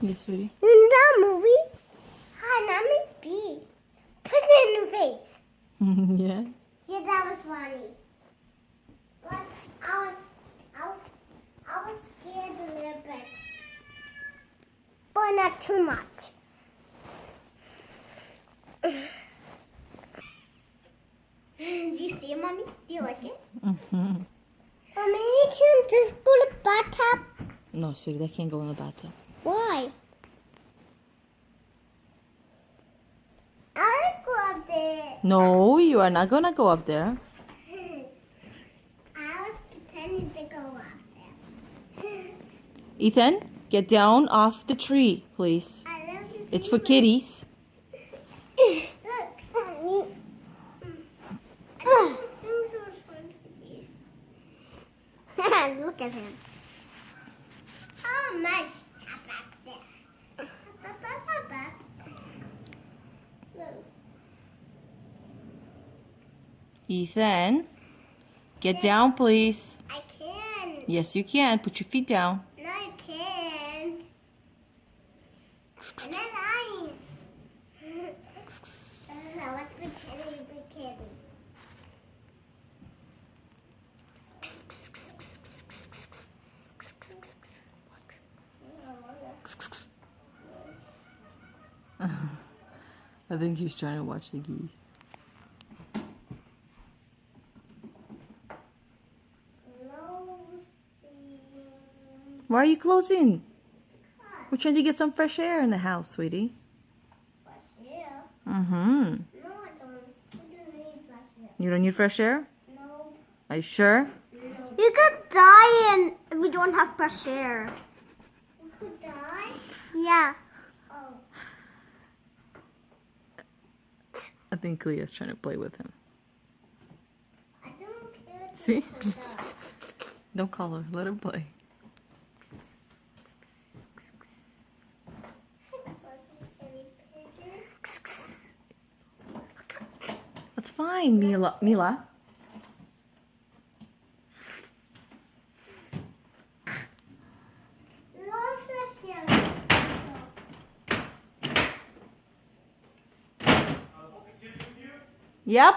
Yes, sweetie. In that movie, her name is B. Put it in the face. Yeah. Yeah, that was funny. But I was scared a little bit, but not too much. Do you see it, Mommy? Do you like it? Mm-hmm. Mommy, you can just go to the bathtub. No, sweetie, they can't go in the bathtub. Why? I want to go up there. No, you are not gonna go up there. I was pretending to go up there. Ethan, get down off the tree, please. I love this. It's for kitties. Look, Mommy. Look at him. Oh, my stuff back there. Look. Ethan, get down, please. I can. Yes, you can. Put your feet down. No, I can't. And then I. I was pretending to be kidding. I think she's trying to watch the geese. Why are you closing? We're trying to get some fresh air in the house, sweetie. Fresh air? Mm-hmm. No, I don't. I don't need fresh air. You don't need fresh air? No. Are you sure? No. You could die and we don't have fresh air. You could die? Yeah. Oh. I think Clea's trying to play with him. I don't care. See? Don't call her. Let her play. That's fine, Mila. Mila. Yep.